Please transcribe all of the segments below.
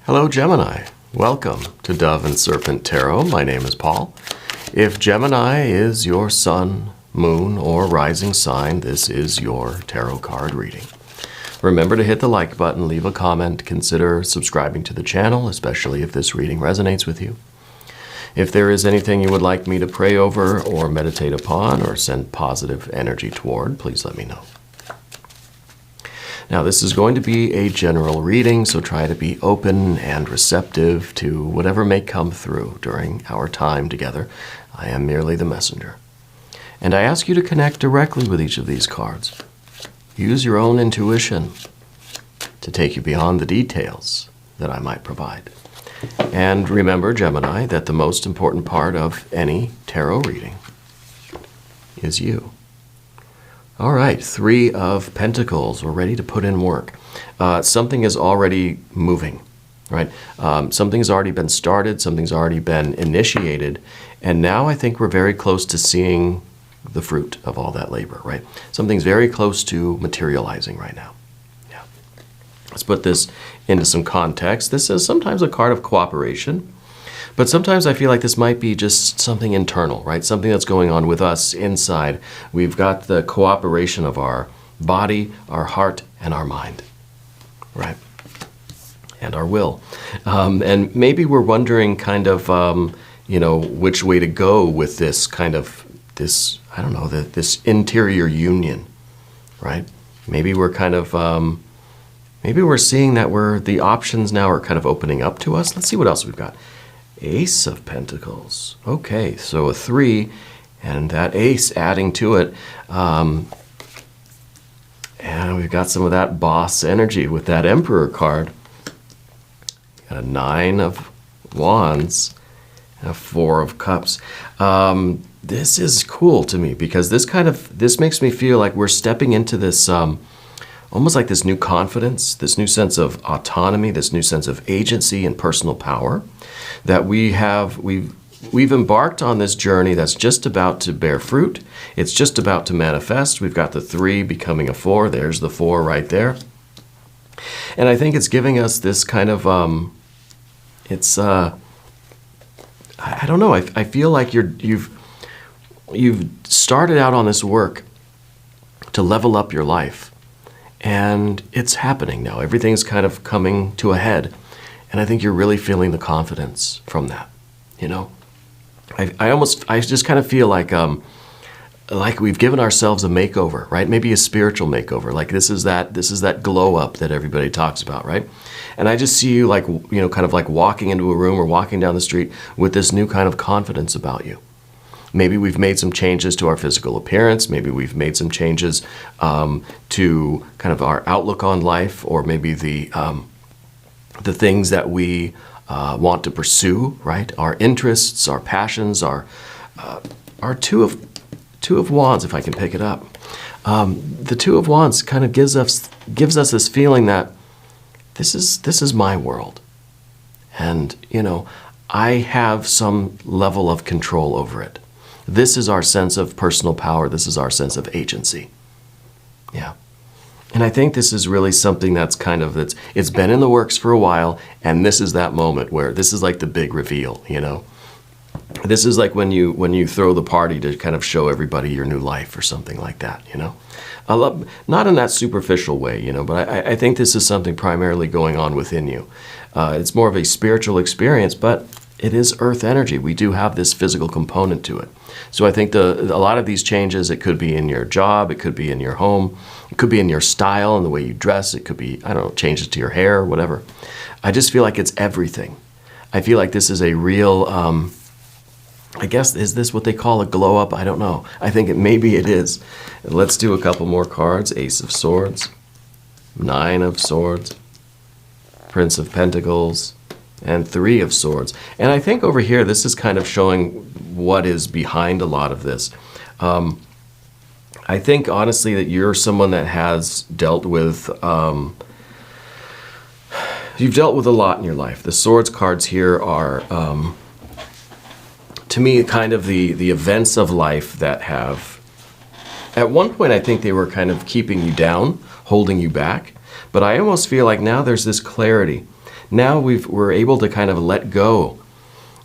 Hello, Gemini. Welcome to Dove and Serpent Tarot. My name is Paul. If Gemini is your sun, moon, or rising sign, this is your tarot card reading. Remember to hit the like button, leave a comment, consider subscribing to the channel, especially if this reading resonates with you. If there is anything you would like me to pray over or meditate upon or send positive energy toward, please let me know. Now, this is going to be a general reading, so try to be open and receptive to whatever may come through during our time together. I am merely the messenger. And I ask you to connect directly with each of these cards. Use your own intuition to take you beyond the details that I might provide. And remember, Gemini, that the most important part of any tarot reading is you. All right, Three of Pentacles. We're ready to put in work. Something is already moving, right? Something's already been started, something's already been initiated, and now I think we're very close to seeing the fruit of all that labor, right? Something's very close to materializing right now. Yeah. Let's put this into some context. This is sometimes a card of cooperation. But sometimes I feel like this might be just something internal, right? Something that's going on with us inside. We've got the cooperation of our body, our heart, and our mind, right? And our will. And maybe we're wondering kind of, which way to go with this kind of, this interior union, right? Maybe we're kind of, maybe we're seeing that the options now are kind of opening up to us. Let's see what else we've got. Ace of Pentacles. Okay, so a 3, and that ace adding to it. And we've got some of that boss energy with that Emperor card. Got a 9 of Wands and a 4 of Cups. This is cool to me because this makes me feel like we're stepping into this almost like this new confidence, this new sense of autonomy, this new sense of agency and personal power that we've embarked on this journey that's just about to bear fruit. It's just about to manifest. We've got the 3 becoming a 4. There's the 4 right there. And I think it's giving us this kind of, I don't know, I feel like you've started out on this work to level up your life. And it's happening now. Everything's kind of coming to a head. And I think you're really feeling the confidence from that, you know? I just kind of feel like we've given ourselves a makeover, right? Maybe a spiritual makeover. Like this is that glow up that everybody talks about, right? And I just see you kind of like walking into a room or walking down the street with this new kind of confidence about you. Maybe we've made some changes to our physical appearance. Maybe we've made some changes to kind of our outlook on life, or maybe the things that we want to pursue, right? Our interests, our passions, our two of Wands, if I can pick it up. The 2 of Wands kind of gives us this feeling that this is my world, and I have some level of control over it. This is our sense of personal power. This is our sense of agency. Yeah. And I think this is really something that's it's been in the works for a while, and this is that moment where this is like the big reveal, This is like when you throw the party to kind of show everybody your new life or something like that, I love, not in that superficial way, but I think this is something primarily going on within you. It's more of a spiritual experience, but it is earth energy. We do have this physical component to it. So I think a lot of these changes, it could be in your job, it could be in your home, it could be in your style and the way you dress, it could be, changes to your hair, whatever. I just feel like it's everything. I feel like this is a real, I guess, is this what they call a glow up? I don't know. I think maybe it is. Let's do a couple more cards. Ace of Swords, 9 of Swords, Prince of Pentacles, and 3 of Swords. And I think over here, this is kind of showing what is behind a lot of this. I think, honestly, that you're someone that has dealt with, you've dealt with a lot in your life. The Swords cards here are, to me, kind of the events of life that have, at one point, I think they were kind of keeping you down, holding you back. But I almost feel like now there's this clarity. now we're able to kind of let go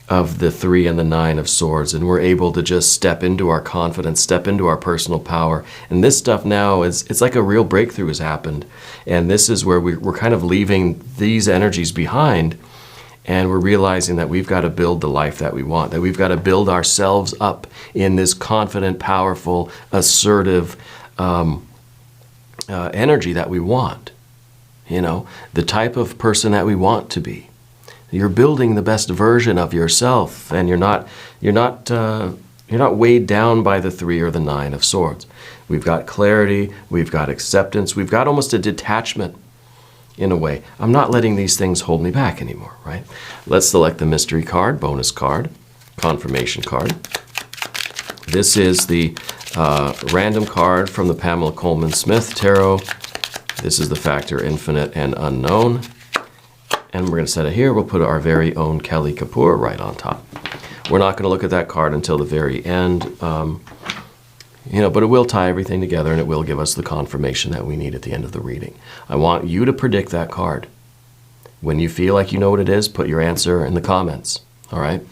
of the 3 and the 9 of swords, and we're able to just step into our confidence, step into our personal power. And this stuff now it's like a real breakthrough has happened. And this is where we're kind of leaving these energies behind, and we're realizing that we've got to build the life that we want, that we've got to build ourselves up in this confident, powerful, assertive energy that we want. You know, the type of person that we want to be. You're building the best version of yourself, and you're not weighed down by the 3 or the 9 of swords. We've got clarity, we've got acceptance, we've got almost a detachment in a way. I'm not letting these things hold me back anymore, right? Let's select the mystery card, bonus card, confirmation card. This is the random card from the Pamela Coleman Smith Tarot. This is the factor infinite and unknown. And we're going to set it here. We'll put our very own Kelly Kapoor right on top. We're not going to look at that card until the very end, but it will tie everything together, and it will give us the confirmation that we need at the end of the reading. I want you to predict that card. When you feel like you know what it is, put your answer in the comments. All right?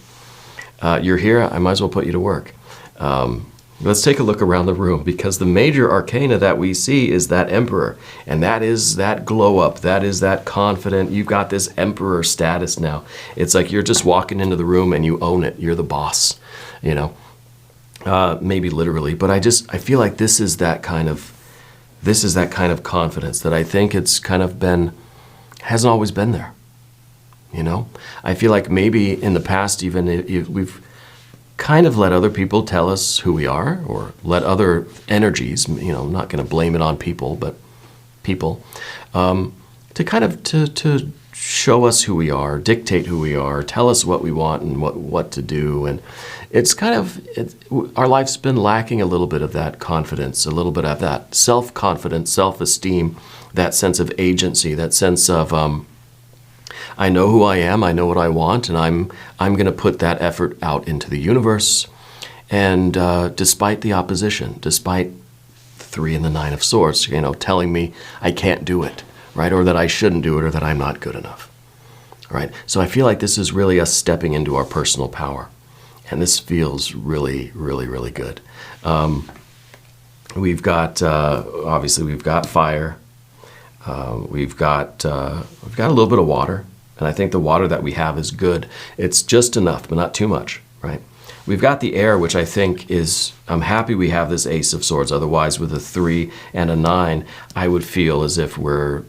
You're here. I might as well put you to work. Let's take a look around the room, because the major arcana that we see is that Emperor, and that is that glow up, that is that confident, you've got this Emperor status now. It's like you're just walking into the room and you own it. You're the boss, maybe literally, but I feel like this is that kind of confidence that I think it's kind of hasn't always been there. I feel like maybe in the past even we've kind of let other people tell us who we are, or let other energies, I'm not going to blame it on people, but people, to kind of to show us who we are, dictate who we are, tell us what we want and what to do. And it's kind of, our life's been lacking a little bit of that confidence, a little bit of that self-confidence, self-esteem, that sense of agency, that sense of, I know who I am, I know what I want, and I'm going to put that effort out into the universe. And despite the opposition, despite the 3 and the 9 of swords, telling me I can't do it, right? Or that I shouldn't do it, or that I'm not good enough, right? So I feel like this is really us stepping into our personal power. And this feels really, really, really good. We've got, obviously we've got fire. We've got a little bit of water. And I think the water that we have is good. It's just enough, but not too much, right? We've got the air, which I think is, I'm happy we have this Ace of Swords. Otherwise, with a 3 and a 9, I would feel as if we're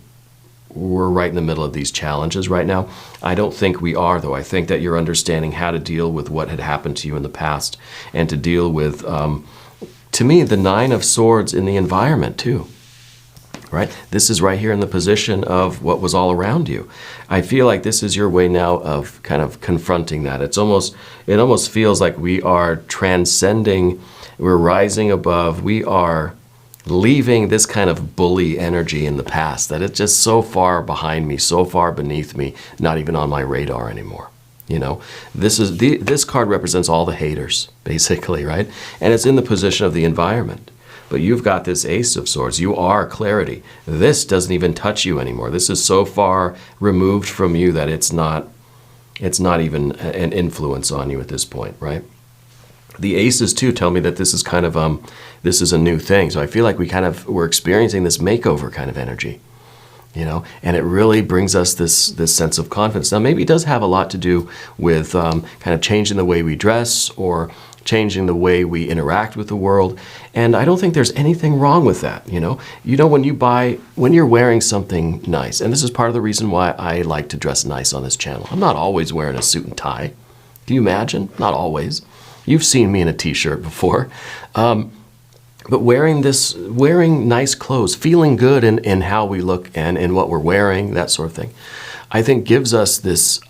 right in the middle of these challenges right now. I don't think we are, though. I think that you're understanding how to deal with what had happened to you in the past, and to deal with, to me, the 9 of Swords in the environment, too. Right? This is right here in the position of what was all around you. I feel like this is your way now of kind of confronting that. It almost feels like we are transcending, we're rising above, we are leaving this kind of bully energy in the past, that it's just so far behind me, so far beneath me, not even on my radar anymore. This card represents all the haters, basically, right? And it's in the position of the environment. But you've got this Ace of Swords. You are clarity. This doesn't even touch you anymore. This is so far removed from you that it's not even an influence on you at this point, right? The Aces too tell me that this is kind of this is a new thing. So I feel like we're experiencing this makeover kind of energy, and it really brings us this sense of confidence. Now maybe it does have a lot to do with kind of changing the way we dress, or changing the way we interact with the world. And I don't think there's anything wrong with that, when you're wearing something nice, and this is part of the reason why I like to dress nice on this channel. I'm not always wearing a suit and tie. Can you imagine? Not always. You've seen me in a t-shirt before. But wearing nice clothes, feeling good in how we look and in what we're wearing, that sort of thing, I think gives us this,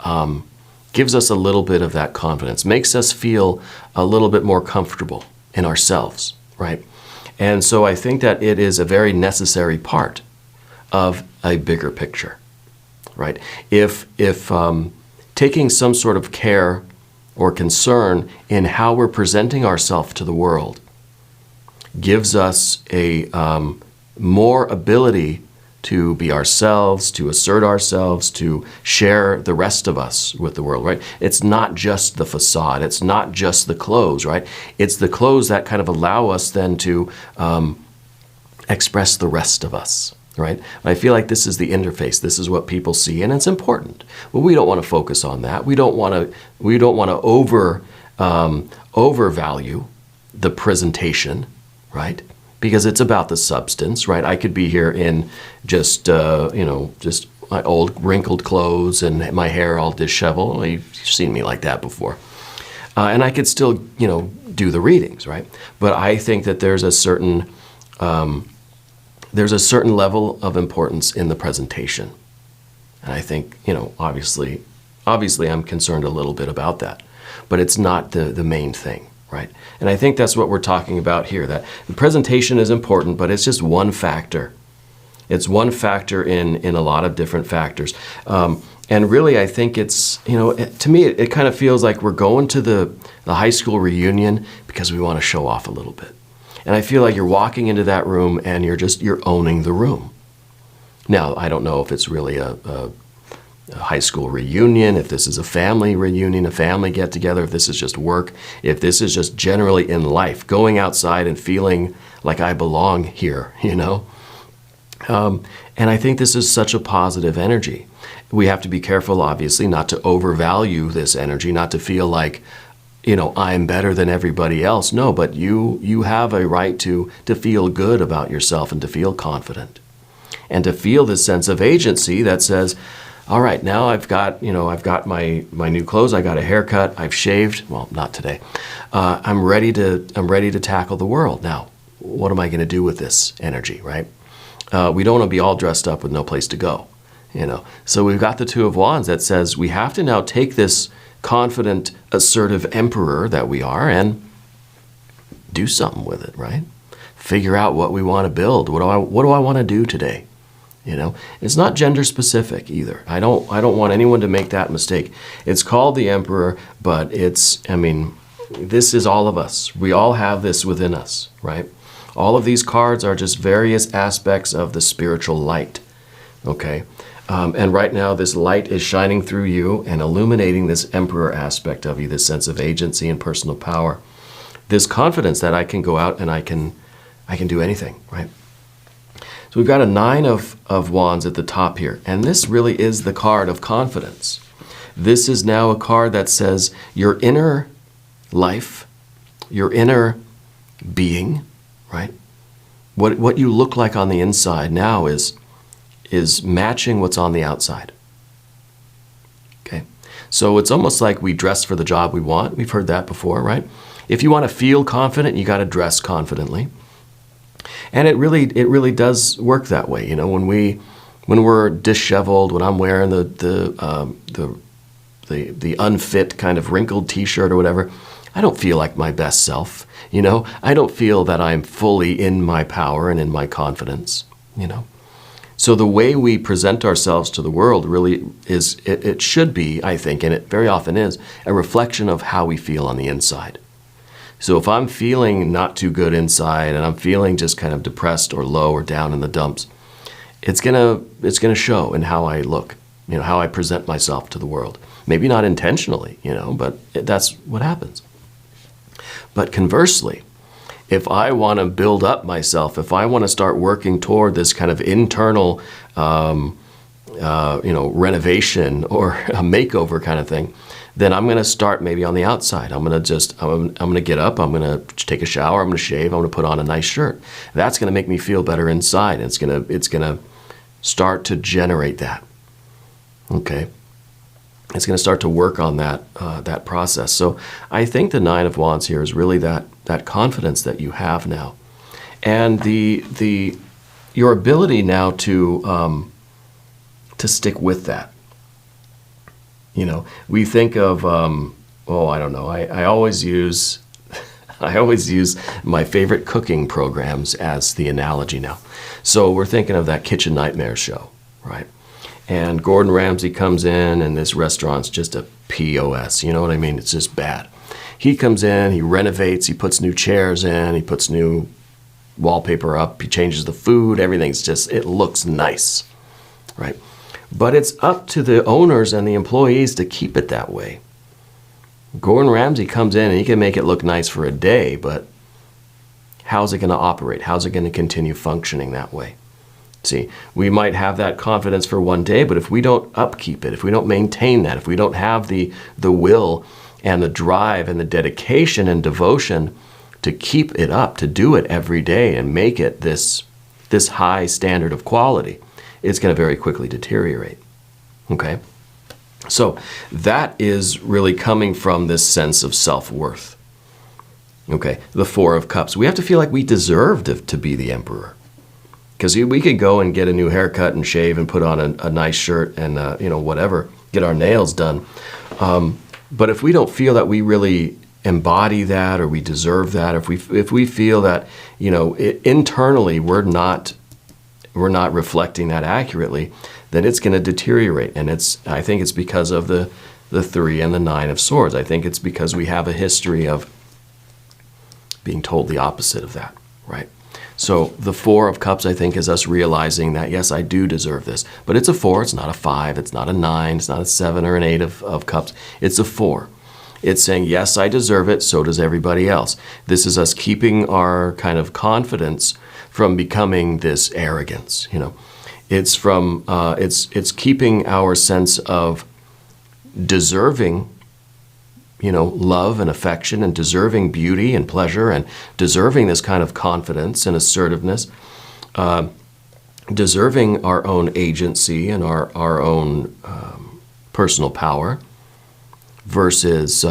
gives us a little bit of that confidence, makes us feel a little bit more comfortable in ourselves, right? And so I think that it is a very necessary part of a bigger picture, right? If taking some sort of care or concern in how we're presenting ourselves to the world gives us a more ability to be ourselves, to assert ourselves, to share the rest of us with the world, right? It's not just the facade. It's not just the clothes, right? It's the clothes that kind of allow us then to express the rest of us, right? I feel like this is the interface. This is what people see, and it's important. Well, we don't want to focus on that. We don't want to overvalue the presentation, right? Because it's about the substance, right? I could be here in just just my old wrinkled clothes and my hair all disheveled. You've seen me like that before, and I could still do the readings, right? But I think that there's a certain level of importance in the presentation, and I think obviously I'm concerned a little bit about that, but it's not the main thing. Right? And I think that's what we're talking about here, that the presentation is important, but it's just one factor. It's one factor in a lot of different factors. And really, I think it's, to me, it kind of feels like we're going to the high school reunion because we want to show off a little bit. And I feel like you're walking into that room and you're owning the room. Now, I don't know if it's really a high school reunion, if this is a family reunion, a family get-together, if this is just work, if this is just generally in life, going outside and feeling like I belong here, And I think this is such a positive energy. We have to be careful, obviously, not to overvalue this energy, not to feel like, I'm better than everybody else. No, but you have a right to feel good about yourself and to feel confident. And to feel this sense of agency that says, all right, now I've got my new clothes. I got a haircut. I've shaved. Well, not today. I'm ready to tackle the world. Now, what am I going to do with this energy, right? We don't want to be all dressed up with no place to go, So we've got the Two of Wands that says we have to now take this confident, assertive emperor that we are and do something with it, right? Figure out what we want to build. What do I want to do today? It's not gender specific either. I don't want anyone to make that mistake. It's called the Emperor, but this is all of us. We all have this within us, right? All of these cards are just various aspects of the spiritual light, okay? And right now, this light is shining through you and illuminating this Emperor aspect of you, this sense of agency and personal power. This confidence that I can go out and I can do anything, right? So we've got a Nine of Wands at the top here, and this really is the card of confidence. This is now a card that says your inner life, your inner being, right? What you look like on the inside now is matching what's on the outside. Okay? So it's almost like we dress for the job we want. We've heard that before, right? If you want to feel confident, you got to dress confidently. And it really does work that way, when we're disheveled, when I'm wearing the unfit kind of wrinkled T-shirt or whatever, I don't feel like my best self, I don't feel that I'm fully in my power and in my confidence, So the way we present ourselves to the world really is, it should be, I think, and it very often is, a reflection of how we feel on the inside. So if I'm feeling not too good inside and I'm feeling just kind of depressed or low or down in the dumps, it's gonna show in how I look, how I present myself to the world. Maybe not intentionally, but that's what happens. But conversely, if I want to build up myself, if I want to start working toward this kind of internal, renovation or a makeover kind of thing, then I'm going to start maybe on the outside. I'm going to get up, I'm going to take a shower, I'm going to shave, I'm going to put on a nice shirt. That's going to make me feel better inside. It's going to start to generate that. Okay? It's going to start to work on that process. So I think the Nine of Wands here is really that confidence that you have now. And your ability now to stick with that. We think of, I don't know. I always use my favorite cooking programs as the analogy now. So we're thinking of that Kitchen Nightmares show, right? And Gordon Ramsay comes in, and this restaurant's just a POS. You know what I mean? It's just bad. He comes in, he renovates, he puts new chairs in, he puts new wallpaper up, he changes the food, everything's just, it looks nice, right? But it's up to the owners and the employees to keep it that way. Gordon Ramsay comes in and he can make it look nice for a day, but how's it going to operate? How's it going to continue functioning that way? See, we might have that confidence for one day, but if we don't upkeep it, if we don't maintain that, if we don't have the will and the drive and the dedication and devotion to keep it up, to do it every day and make it this high standard of quality, it's going to very quickly deteriorate. Okay? So that is really coming from this sense of self-worth. Okay, the Four of Cups. We have to feel like we deserve to be the emperor. Because we could go and get a new haircut and shave and put on a nice shirt and, whatever, get our nails done. But if we don't feel that we really embody that or we deserve that, if we feel that, internally we're not reflecting that accurately, then it's going to deteriorate. And I think it's because of the 3 and the 9 of Swords. I think it's because we have a history of being told the opposite of that, right? So the 4 of Cups, I think, is us realizing that, yes, I do deserve this. But it's a 4, it's not a 5, it's not a 9, it's not a 7 or an 8 of Cups. It's a 4. It's saying, yes, I deserve it, so does everybody else. This is us keeping our kind of confidence from becoming this arrogance, It's from, it's keeping our sense of deserving love and affection and deserving beauty and pleasure and deserving this kind of confidence and assertiveness, deserving our own agency and our own personal power versus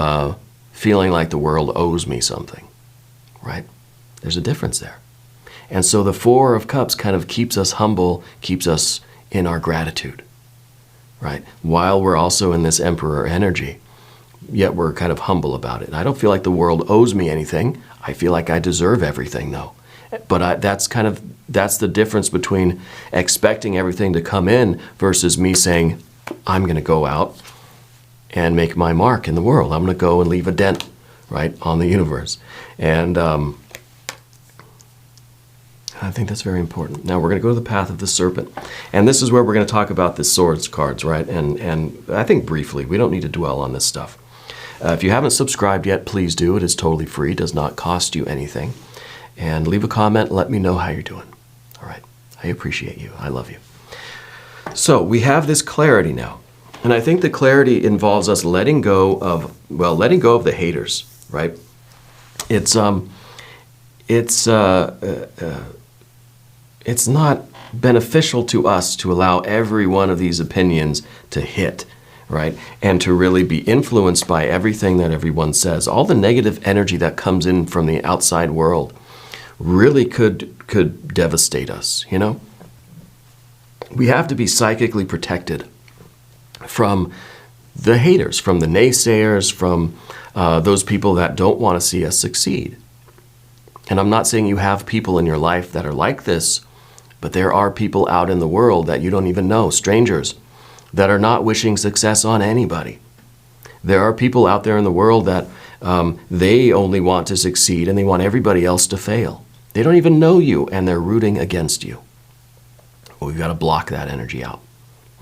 feeling like the world owes me something, right? There's a difference there. And so the 4 of Cups kind of keeps us humble, keeps us in our gratitude, right? While we're also in this emperor energy. Yet we're kind of humble about it. I don't feel like the world owes me anything. I feel like I deserve everything, though. But that's the difference between expecting everything to come in versus me saying, I'm going to go out and make my mark in the world. I'm going to go and leave a dent, right, on the universe. And I think that's very important. Now we're going to go to the path of the serpent. And this is where we're going to talk about the swords cards, right? And I think briefly, we don't need to dwell on this stuff. If you haven't subscribed yet, please do. It is totally free. It does not cost you anything. And leave a comment. Let me know how you're doing. All right. I appreciate you. I love you. So we have this clarity now. And I think the clarity involves us letting go of the haters, right? It's not beneficial to us to allow every one of these opinions to hit, right? And to really be influenced by everything that everyone says. All the negative energy that comes in from the outside world really could devastate us, We have to be psychically protected from the haters, from the naysayers, from those people that don't want to see us succeed. And I'm not saying you have people in your life that are like this, but there are people out in the world that you don't even know, strangers, that are not wishing success on anybody. There are people out there in the world that they only want to succeed and they want everybody else to fail. They don't even know you and they're rooting against you. Well, we've got to block that energy out.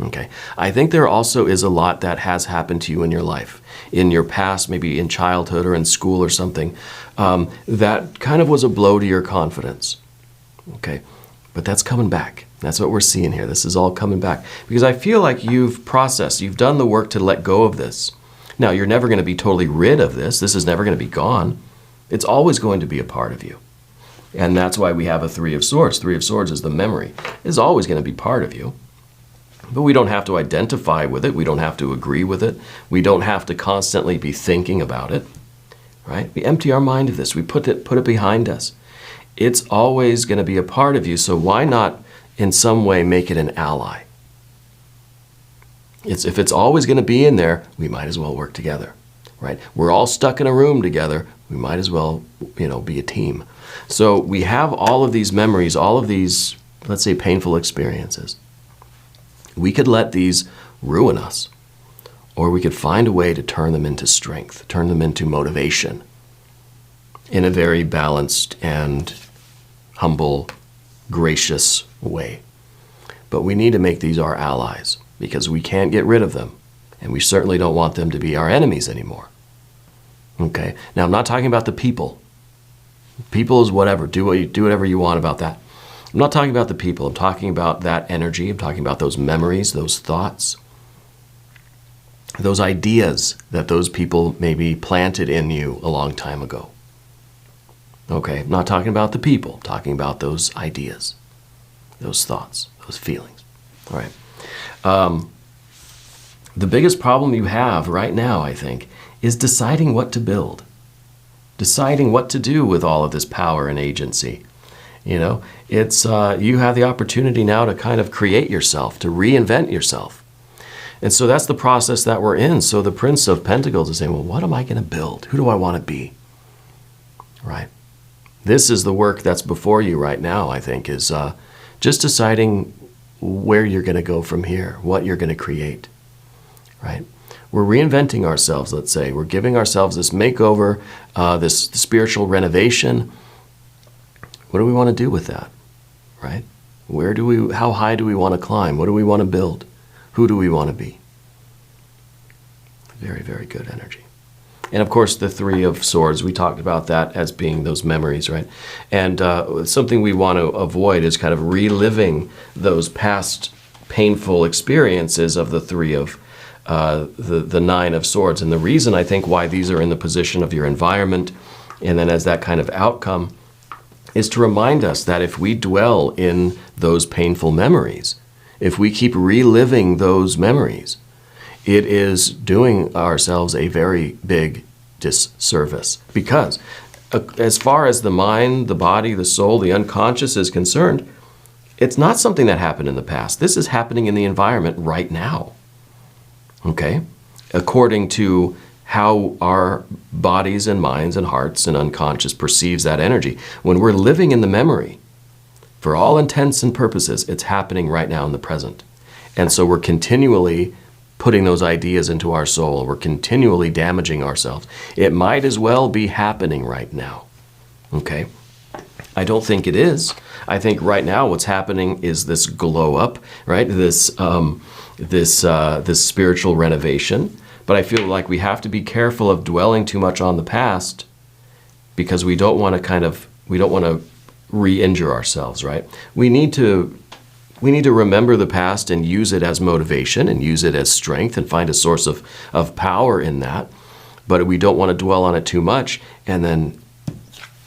Okay. I think there also is a lot that has happened to you in your life, in your past, maybe in childhood or in school or something, that kind of was a blow to your confidence. Okay. But that's coming back. That's what we're seeing here. This is all coming back. Because I feel like you've processed, you've done the work to let go of this. Now, you're never going to be totally rid of this. This is never going to be gone. It's always going to be a part of you. And that's why we have a 3 of Swords. 3 of Swords is the memory. It's always going to be part of you. But we don't have to identify with it. We don't have to agree with it. We don't have to constantly be thinking about it. Right? We empty our mind of this. We put it behind us. It's always going to be a part of you, so why not in some way make it an ally? If it's always going to be in there, we might as well work together, right? We're all stuck in a room together. We might as well, be a team. So we have all of these memories, all of these, let's say, painful experiences. We could let these ruin us, or we could find a way to turn them into strength, turn them into motivation in a very balanced and humble, gracious way. But we need to make these our allies, because we can't get rid of them, and we certainly don't want them to be our enemies anymore. Okay? Now, I'm not talking about the people. People is whatever. Do whatever you want about that. I'm not talking about the people. I'm talking about that energy. I'm talking about those memories, those thoughts, those ideas that those people maybe planted in you a long time ago. Okay? I'm not talking about the people. I'm talking about those ideas, those thoughts, those feelings. All right? The biggest problem you have right now, I think, is deciding what to build. Deciding what to do with all of this power and agency. You know, it's you have the opportunity now to kind of create yourself, to reinvent yourself. And so that's the process that we're in. So the Prince of Pentacles is saying, well, what am I going to build? Who do I want to be? Right? This is the work that's before you right now, I think, is just deciding where you're going to go from here, what you're going to create. Right? We're reinventing ourselves, let's say. We're giving ourselves this makeover, this spiritual renovation. What do we want to do with that? Right? How high do we want to climb? What do we want to build? Who do we want to be? Very, very good energy. And of course, the Three of Swords, we talked about that as being those memories, right? And something we want to avoid is kind of reliving those past painful experiences of the Three of the Nine of Swords. And the reason, I think, why these are in the position of your environment and then as that kind of outcome is to remind us that if we dwell in those painful memories, if we keep reliving those memories, it is doing ourselves a very big disservice. Because as far as the mind, the body, the soul, the unconscious is concerned, it's not something that happened in the past. This is happening in the environment right now. Okay? According to how our bodies and minds and hearts and unconscious perceives that energy. When we're living in the memory, for all intents and purposes, it's happening right now in the present. And so we're continually putting those ideas into our soul. We're continually damaging ourselves. It might as well be happening right now. Okay? I don't think it is. I think right now what's happening is this glow up, right? This spiritual renovation. But I feel like we have to be careful of dwelling too much on the past, because we don't want to re-injure ourselves, right? We need to remember the past and use it as motivation and use it as strength and find a source of power in that. But we don't want to dwell on it too much and then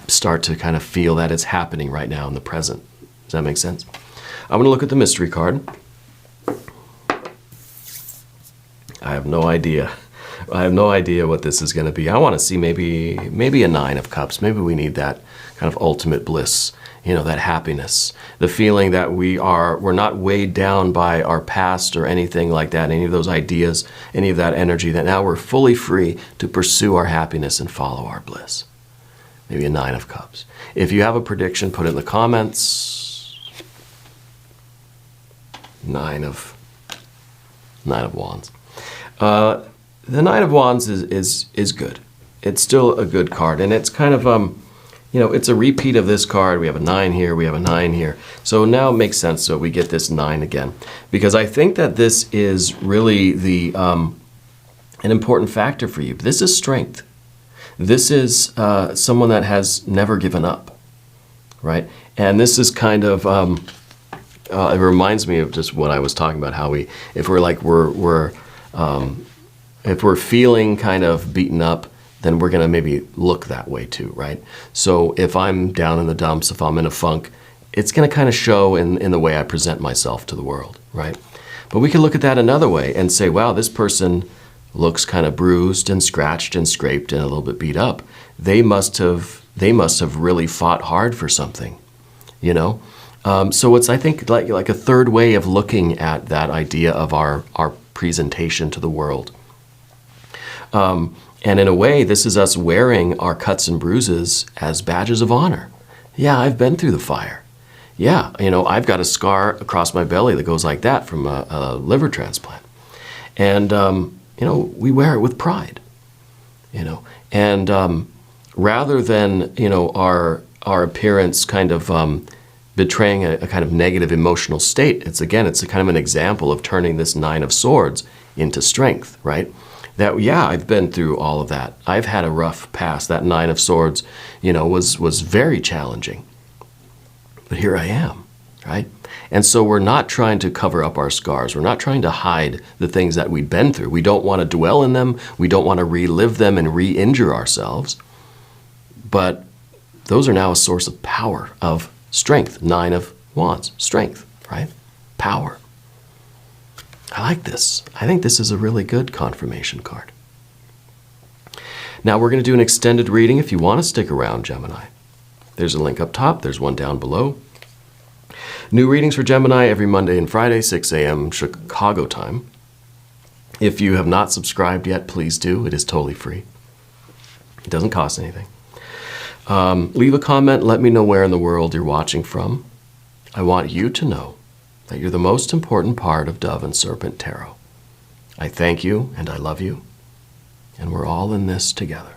start to kind of feel that it's happening right now in the present. Does that make sense? I'm going to look at the mystery card. I have no idea. I have no idea what this is going to be. I want to see maybe a Nine of Cups. Maybe we need that kind of ultimate bliss, that happiness, the feeling that we're not weighed down by our past or anything like that, any of those ideas, any of that energy, that now we're fully free to pursue our happiness and follow our bliss. Maybe a Nine of Cups. If you have a prediction, put it in the comments. Nine of Wands. The Nine of Wands is good. It's still a good card, and it's kind of it's a repeat of this card. We have a 9 here, we have a 9 here. So now it makes sense that we get this 9 again, because I think that this is really an important factor for you. This is strength. This is someone that has never given up, right? And this is kind of it reminds me of just what I was talking about. How if we're feeling kind of beaten up, then we're going to maybe look that way too, right? So if I'm down in the dumps, if I'm in a funk, it's going to kind of show in the way I present myself to the world, right? But we can look at that another way and say, wow, this person looks kind of bruised and scratched and scraped and a little bit beat up. They must have really fought hard for something, So it's, I think, like a third way of looking at that idea of our presentation to the world. And in a way, this is us wearing our cuts and bruises as badges of honor. Yeah, I've been through the fire. Yeah, I've got a scar across my belly that goes like that from a liver transplant. And, we wear it with pride, And rather than, our our appearance kind of betraying a kind of negative emotional state. It's a kind of an example of turning this 9 of swords into strength, right? That, yeah, I've been through all of that. I've had a rough past. That 9 of swords, was very challenging. But here I am, right? And so we're not trying to cover up our scars. We're not trying to hide the things that we've been through. We don't want to dwell in them. We don't want to relive them and re-injure ourselves. But those are now a source of power, of strength. 9 of wands, strength, right? Power. I like this. I think this is a really good confirmation card. Now we're going to do an extended reading if you want to stick around, Gemini. There's a link up top. There's one down below. New readings for Gemini every Monday and Friday, 6 a.m. Chicago time. If you have not subscribed yet, please do. It is totally free. It doesn't cost anything. Leave a comment. Let me know where in the world you're watching from. I want you to know that you're the most important part of Dove and Serpent Tarot. I thank you and I love you, and we're all in this together.